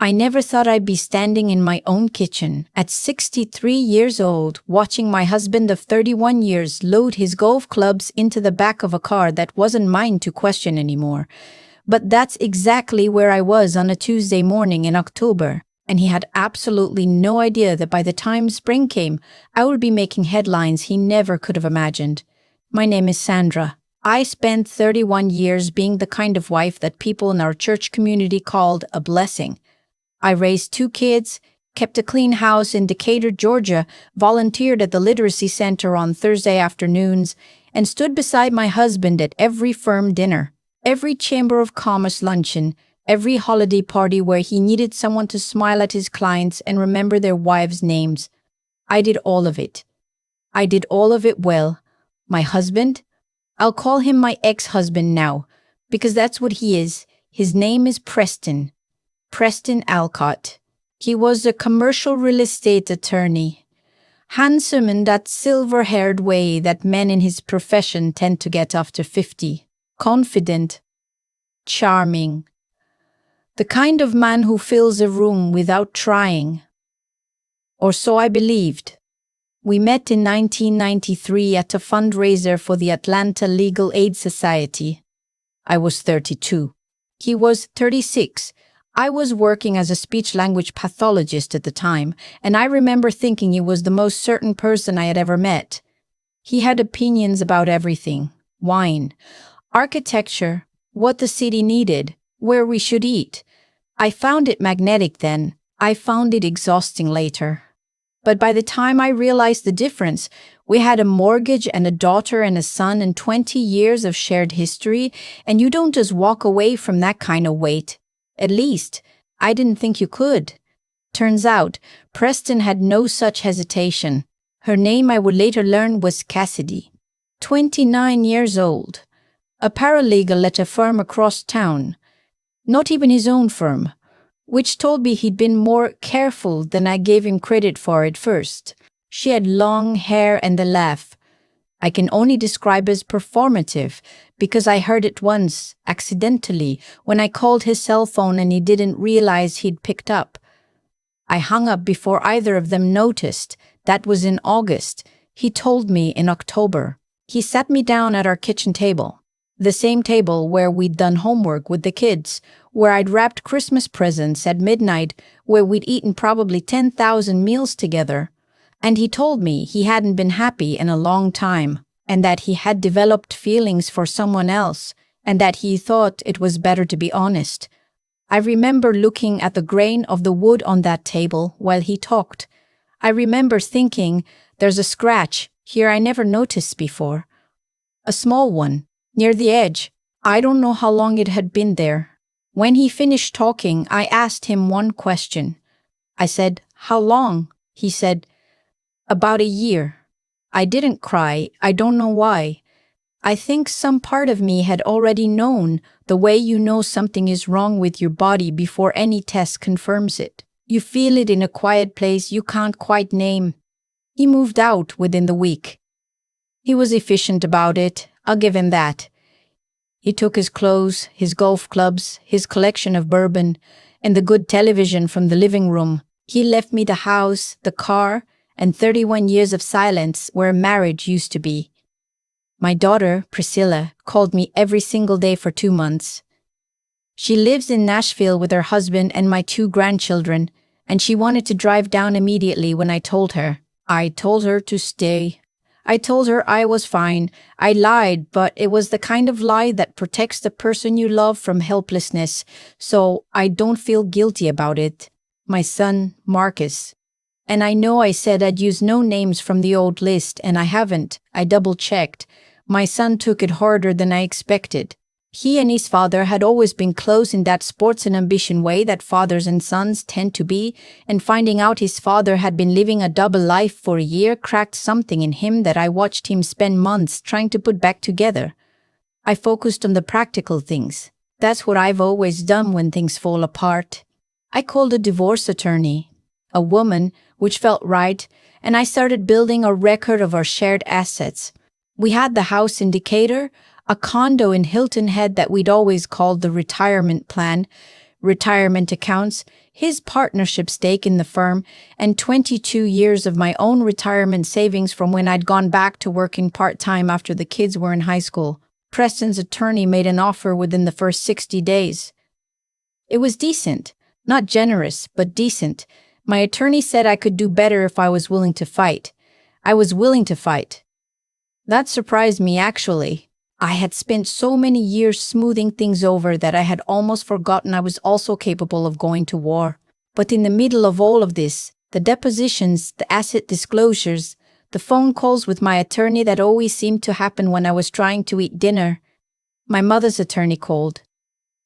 I never thought I'd be standing in my own kitchen at 63 years old, watching my husband of 31 years load his golf clubs into the back of a car that wasn't mine to question anymore. But that's exactly where I was on a Tuesday morning in October, and he had absolutely no idea that by the time spring came, I would be making headlines he never could have imagined. My name is Sandra. I spent 31 years being the kind of wife that people in our church community called a blessing. I raised 2 kids, kept a clean house in Decatur, Georgia, volunteered at the Literacy Center on Thursday afternoons, and stood beside my husband at every firm dinner, every Chamber of Commerce luncheon, every holiday party where he needed someone to smile at his clients and remember their wives' names. I did all of it. I did all of it well. My husband? I'll call him my ex-husband now, because that's what he is. His name is Preston. Preston Alcott. He was a commercial real estate attorney. Handsome in that silver-haired way that men in his profession tend to get after 50. Confident. Charming. The kind of man who fills a room without trying. Or so I believed. We met in 1993 at a fundraiser for the Atlanta Legal Aid Society. I was 32. He was 36. I was working as a speech-language pathologist at the time, and I remember thinking he was the most certain person I had ever met. He had opinions about everything: wine, architecture, what the city needed, where we should eat. I found it magnetic then. I found it exhausting later. But by the time I realized the difference, we had a mortgage and a daughter and a son and 20 years of shared history, and you don't just walk away from that kind of weight. At least, I didn't think you could. Turns out, Preston had no such hesitation. Her name, I would later learn, was Cassidy. 29 years old. A paralegal at a firm across town. Not even his own firm, which told me he'd been more careful than I gave him credit for at first. She had long hair and a laugh I can only describe as performative, because I heard it once, accidentally, when I called his cell phone and he didn't realize he'd picked up. I hung up before either of them noticed. That was in August. He told me in October. He sat me down at our kitchen table, the same table where we'd done homework with the kids, where I'd wrapped Christmas presents at midnight, where we'd eaten probably 10,000 meals together. And he told me he hadn't been happy in a long time, and that he had developed feelings for someone else, and that he thought it was better to be honest. I remember looking at the grain of the wood on that table while he talked. I remember thinking, there's a scratch here I never noticed before. A small one, near the edge. I don't know how long it had been there. When he finished talking, I asked him one question. I said, "How long?" He said, "About a year." I didn't cry. I don't know why. I think some part of me had already known, the way you know something is wrong with your body before any test confirms it. You feel it in a quiet place you can't quite name. He moved out within the week. He was efficient about it, I'll give him that. He took his clothes, his golf clubs, his collection of bourbon, and the good television from the living room. He left me the house, the car, and 31 years of silence where marriage used to be. My daughter, Priscilla, called me every single day for 2 months. She lives in Nashville with her husband and my 2 grandchildren, and she wanted to drive down immediately when I told her. I told her to stay. I told her I was fine. I lied, but it was the kind of lie that protects the person you love from helplessness, so I don't feel guilty about it. My son, Marcus. And I know I said I'd use no names from the old list, and I haven't. I double-checked. My son took it harder than I expected. He and his father had always been close in that sports and ambition way that fathers and sons tend to be, and finding out his father had been living a double life for a year cracked something in him that I watched him spend months trying to put back together. I focused on the practical things. That's what I've always done when things fall apart. I called a divorce attorney, a woman, which felt right, and I started building a record of our shared assets. We had the house in Decatur, a condo in Hilton Head that we'd always called the retirement plan, retirement accounts, his partnership stake in the firm, and 22 years of my own retirement savings from when I'd gone back to working part-time after the kids were in high school. Preston's attorney made an offer within the first 60 days. It was decent. Not generous, but decent. My attorney said I could do better if I was willing to fight. I was willing to fight. That surprised me, actually. I had spent so many years smoothing things over that I had almost forgotten I was also capable of going to war. But in the middle of all of this, the depositions, the asset disclosures, the phone calls with my attorney that always seemed to happen when I was trying to eat dinner, my mother's attorney called.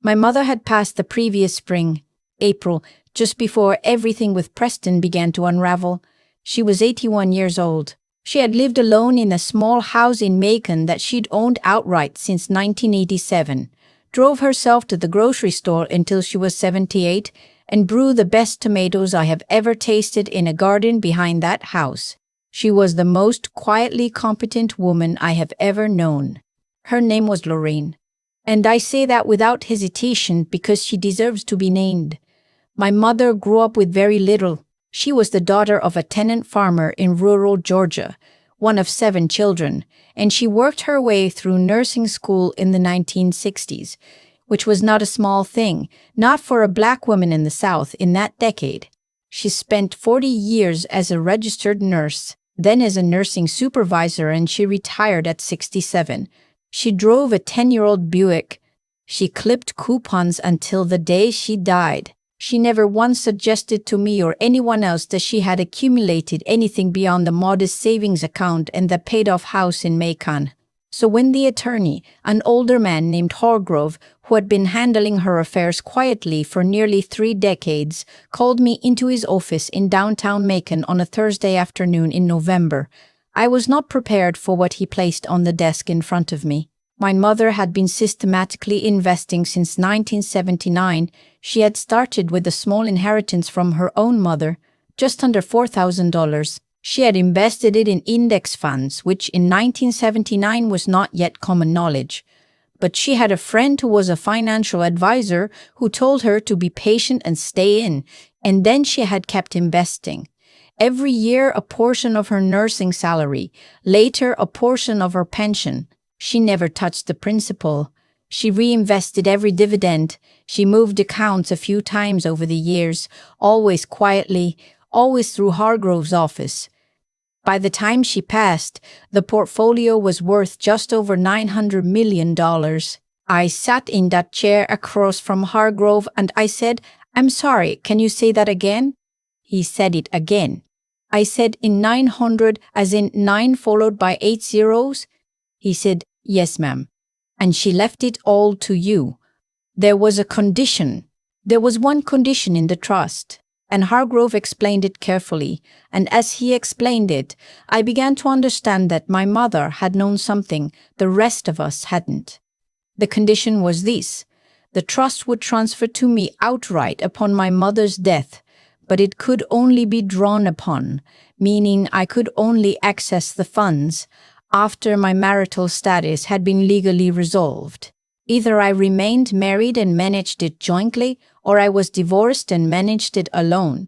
My mother had passed the previous spring, April, just before everything with Preston began to unravel. She was 81 years old. She had lived alone in a small house in Macon that she'd owned outright since 1987, drove herself to the grocery store until she was 78, and grew the best tomatoes I have ever tasted in a garden behind that house. She was the most quietly competent woman I have ever known. Her name was Lorraine. And I say that without hesitation because she deserves to be named. My mother grew up with very little. She was the daughter of a tenant farmer in rural Georgia, one of 7 children, and she worked her way through nursing school in the 1960s, which was not a small thing, not for a black woman in the South in that decade. She spent 40 years as a registered nurse, then as a nursing supervisor, and she retired at 67. She drove a 10-year-old Buick. She clipped coupons until the day she died. She never once suggested to me or anyone else that she had accumulated anything beyond the modest savings account and the paid-off house in Macon. So when the attorney, an older man named Hargrove, who had been handling her affairs quietly for nearly 3 decades, called me into his office in downtown Macon on a Thursday afternoon in November, I was not prepared for what he placed on the desk in front of me. My mother had been systematically investing since 1979. She had started with a small inheritance from her own mother, just under $4,000. She had invested it in index funds, which in 1979 was not yet common knowledge. But she had a friend who was a financial advisor who told her to be patient and stay in, and then she had kept investing. Every year a portion of her nursing salary, later a portion of her pension. She never touched the principal. She reinvested every dividend. She moved accounts a few times over the years, always quietly, always through Hargrove's office. By the time she passed, the portfolio was worth just over $900 million. I sat in that chair across from Hargrove and I said, "I'm sorry, can you say that again?" He said it again. I said, "In 900, as in 9 followed by 8 zeros? He said, "Yes, ma'am." "And she left it all to you. There was a condition. There was one condition in the trust." And Hargrove explained it carefully, and as he explained it, I began to understand that my mother had known something the rest of us hadn't. The condition was this: the trust would transfer to me outright upon my mother's death, but it could only be drawn upon, meaning I could only access the funds after my marital status had been legally resolved. Either I remained married and managed it jointly, or I was divorced and managed it alone.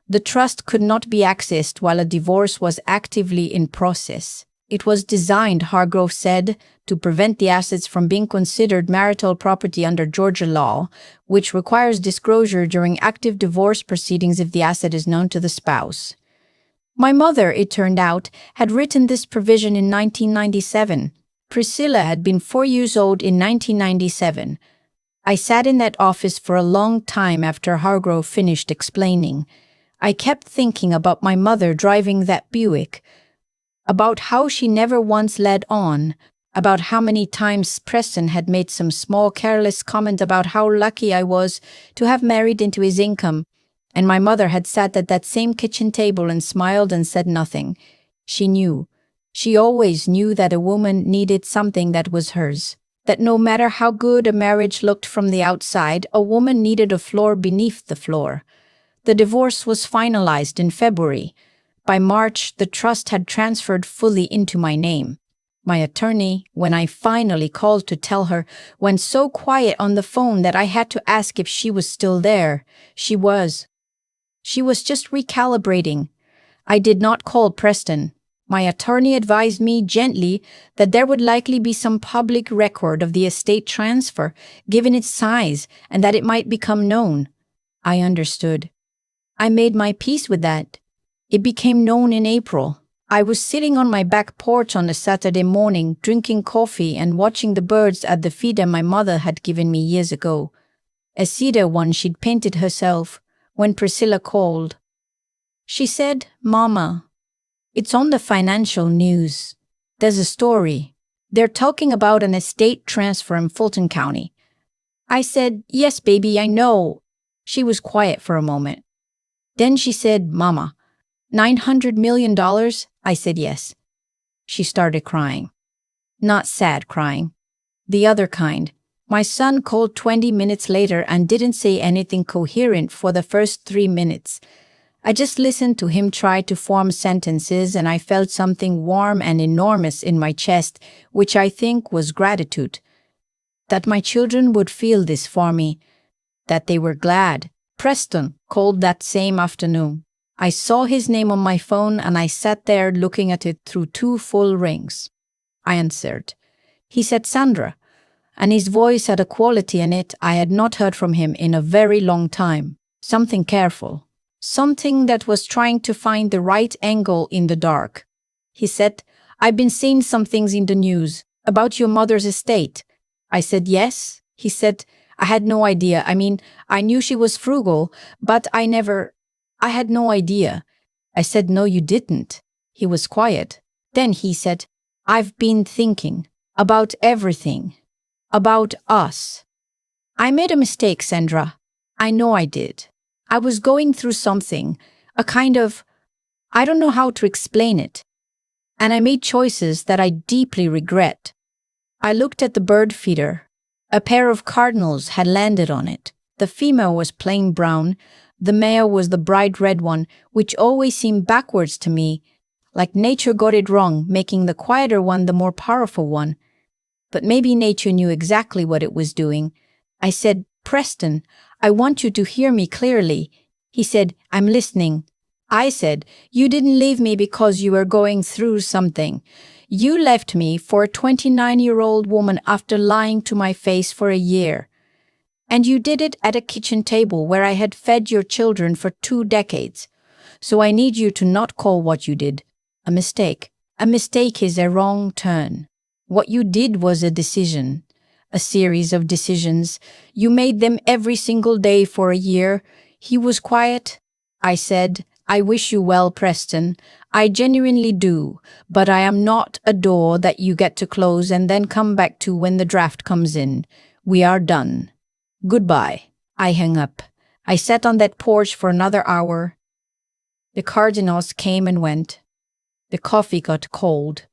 The trust could not be accessed while a divorce was actively in process. It was designed, Hargrove said, to prevent the assets from being considered marital property under Georgia law, which requires disclosure during active divorce proceedings if the asset is known to the spouse. My mother, it turned out, had written this provision in 1997. Priscilla had been 4 years old in 1997. I sat in that office for a long time after Hargrove finished explaining. I kept thinking about my mother driving that Buick, about how she never once led on, about how many times Preston had made some small careless comment about how lucky I was to have married into his income, and my mother had sat at that same kitchen table and smiled and said nothing. She knew. She always knew that a woman needed something that was hers, that no matter how good a marriage looked from the outside, a woman needed a floor beneath the floor. The divorce was finalized in February. By March, the trust had transferred fully into my name. My attorney, when I finally called to tell her, went so quiet on the phone that I had to ask if she was still there. She was. She was just recalibrating. I did not call Preston. My attorney advised me gently that there would likely be some public record of the estate transfer, given its size, and that it might become known. I understood. I made my peace with that. It became known in April. I was sitting on my back porch on a Saturday morning, drinking coffee and watching the birds at the feeder my mother had given me years ago. A cedar one she'd painted herself, when Priscilla called. She said, "Mama, it's on the financial news. There's a story. They're talking about an estate transfer in Fulton County." I said, "Yes, baby, I know." She was quiet for a moment. Then she said, "Mama, $900 million?" I said yes. She started crying. Not sad crying. The other kind. My son called 20 minutes later and didn't say anything coherent for the first 3 minutes. I just listened to him try to form sentences, and I felt something warm and enormous in my chest, which I think was gratitude. That my children would feel this for me. That they were glad. Preston called that same afternoon. I saw his name on my phone and I sat there looking at it through 2 full rings. I answered. He said, "Sandra," and his voice had a quality in it I had not heard from him in a very long time. Something careful. Something that was trying to find the right angle in the dark. He said, "I've been seeing some things in the news about your mother's estate." I said, "Yes." He said, "I had no idea. I mean, I knew she was frugal, but I had no idea." I said, "No, you didn't." He was quiet. Then he said, "I've been thinking about everything, about us. I made a mistake, Sandra. I know I did. I was going through something, a kind of, I don't know how to explain it. And I made choices that I deeply regret." I looked at the bird feeder. A pair of cardinals had landed on it. The female was plain brown. The male was the bright red one, which always seemed backwards to me, like nature got it wrong, making the quieter one the more powerful one. But maybe nature knew exactly what it was doing. I said, "Preston, I want you to hear me clearly." He said, "I'm listening." I said, "You didn't leave me because you were going through something. You left me for a 29-year-old woman after lying to my face for a year. And you did it at a kitchen table where I had fed your children for 2 decades. So I need you to not call what you did a mistake. A mistake is a wrong turn. What you did was a decision, a series of decisions. You made them every single day for a year." He was quiet. I said, "I wish you well, Preston. I genuinely do, but I am not a door that you get to close and then come back to when the draft comes in. We are done. Goodbye." I hung up. I sat on that porch for another hour. The cardinals came and went. The coffee got cold.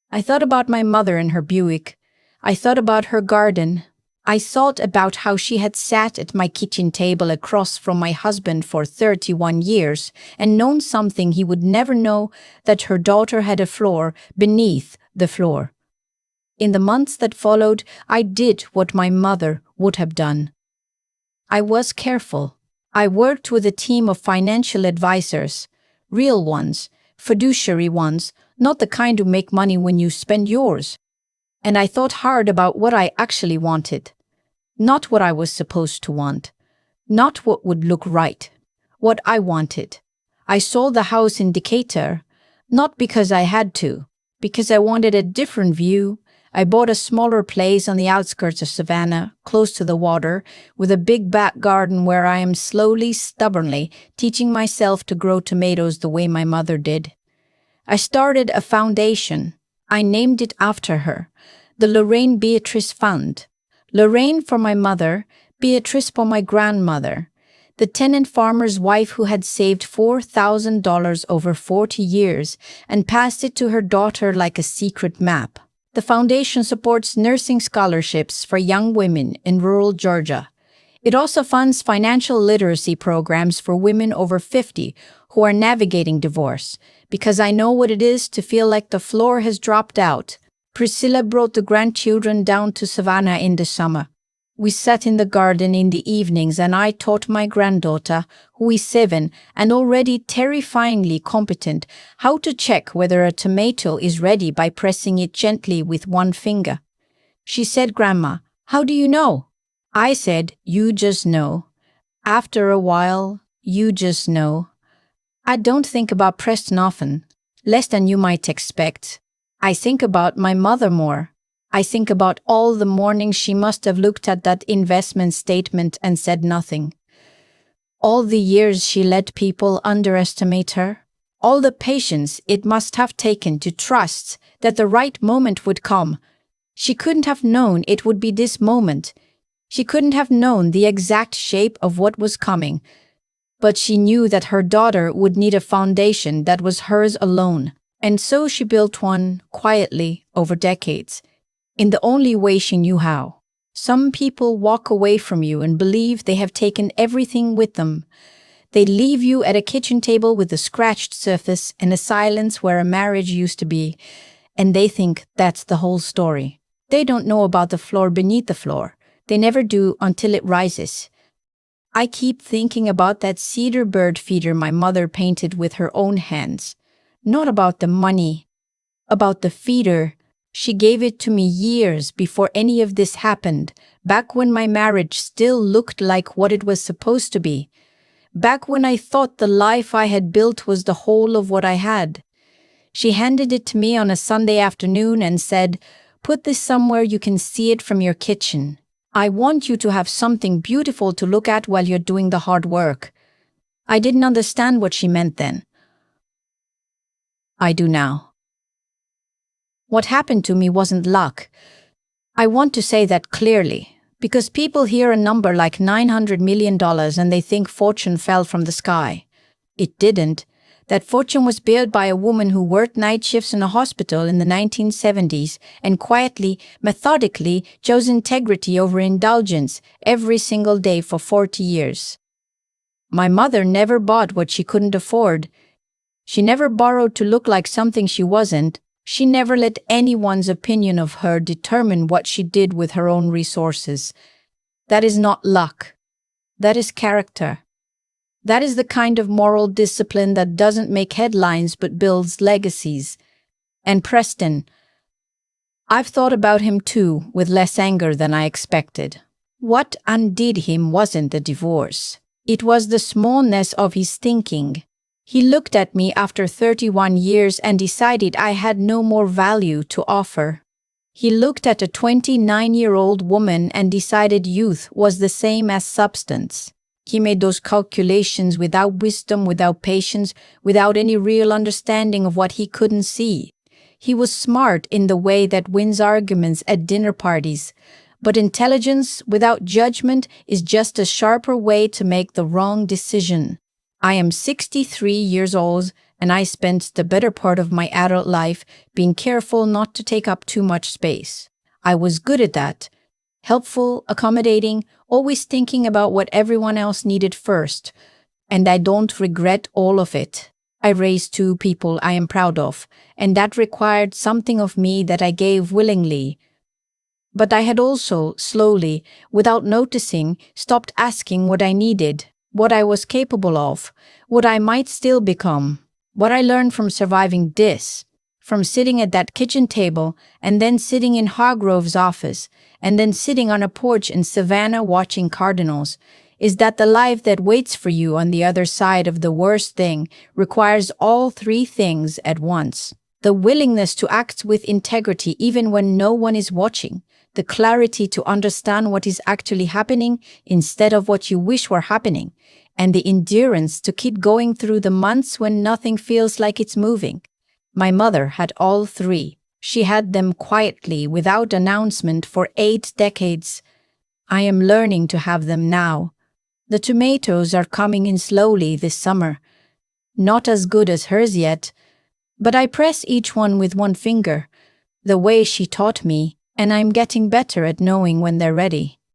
I thought about my mother and her Buick. I thought about her garden. I thought about how she had sat at my kitchen table across from my husband for 31 years and known something he would never know, that her daughter had a floor beneath the floor. In the months that followed, I did what my mother would have done. I was careful. I worked with a team of financial advisors, real ones, fiduciary ones, not the kind who make money when you spend yours. And I thought hard about what I actually wanted. Not what I was supposed to want. Not what would look right. What I wanted. I sold the house in Decatur, not because I had to, because I wanted a different view. I bought a smaller place on the outskirts of Savannah, close to the water, with a big back garden where I am slowly, stubbornly teaching myself to grow tomatoes the way my mother did. I started a foundation. I named it after her, the Lorraine Beatrice Fund. Lorraine for my mother, Beatrice for my grandmother, the tenant farmer's wife who had saved $4,000 over 40 years and passed it to her daughter like a secret map. The foundation supports nursing scholarships for young women in rural Georgia. It also funds financial literacy programs for women over 50 who are navigating divorce, because I know what it is to feel like the floor has dropped out. Priscilla brought the grandchildren down to Savannah in the summer. We sat in the garden in the evenings and I taught my granddaughter, who is 7 and already terrifyingly competent, how to check whether a tomato is ready by pressing it gently with one finger. She said, "Grandma, how do you know?" I said, "You just know. After a while, you just know." I don't think about Preston often, less than you might expect. I think about my mother more. I think about all the mornings she must have looked at that investment statement and said nothing. All the years she let people underestimate her. All the patience it must have taken to trust that the right moment would come. She couldn't have known it would be this moment. She couldn't have known the exact shape of what was coming. But she knew that her daughter would need a foundation that was hers alone. And so she built one, quietly, over decades, in the only way she knew how. Some people walk away from you and believe they have taken everything with them. They leave you at a kitchen table with a scratched surface and a silence where a marriage used to be, and they think that's the whole story. They don't know about the floor beneath the floor. They never do until it rises. I keep thinking about that cedar bird feeder my mother painted with her own hands. Not about the money, about the feeder. She gave it to me years before any of this happened, back when my marriage still looked like what it was supposed to be. Back when I thought the life I had built was the whole of what I had. She handed it to me on a Sunday afternoon and said, "Put this somewhere you can see it from your kitchen. I want you to have something beautiful to look at while you're doing the hard work." I didn't understand what she meant then. I do now. What happened to me wasn't luck. I want to say that clearly, because people hear a number like $900 million and they think fortune fell from the sky. It didn't. That fortune was built by a woman who worked night shifts in a hospital in the 1970s and quietly, methodically chose integrity over indulgence every single day for 40 years. My mother never bought what she couldn't afford. She never borrowed to look like something she wasn't. She never let anyone's opinion of her determine what she did with her own resources. That is not luck. That is character. That is the kind of moral discipline that doesn't make headlines but builds legacies. And Preston, I've thought about him too, with less anger than I expected. What undid him wasn't the divorce. It was the smallness of his thinking. He looked at me after 31 years and decided I had no more value to offer. He looked at a 29-year-old woman and decided youth was the same as substance. He made those calculations without wisdom, without patience, without any real understanding of what he couldn't see. He was smart in the way that wins arguments at dinner parties, but intelligence without judgment is just a sharper way to make the wrong decision. I am 63 years old, and I spent the better part of my adult life being careful not to take up too much space. I was good at that. Helpful, accommodating, always thinking about what everyone else needed first. And I don't regret all of it. I raised 2 people I am proud of, and that required something of me that I gave willingly. But I had also, slowly, without noticing, stopped asking what I needed, what I was capable of, what I might still become, what I learned from surviving this, from sitting at that kitchen table and then sitting in Hargrove's office and then sitting on a porch in Savannah watching cardinals, is that the life that waits for you on the other side of the worst thing requires all 3 things at once. The willingness to act with integrity even when no one is watching, the clarity to understand what is actually happening instead of what you wish were happening, and the endurance to keep going through the months when nothing feels like it's moving. My mother had all 3. She had them quietly, without announcement, for 8 decades. I am learning to have them now. The tomatoes are coming in slowly this summer. Not as good as hers yet, but I press each one with one finger, the way she taught me, and I'm getting better at knowing when they're ready.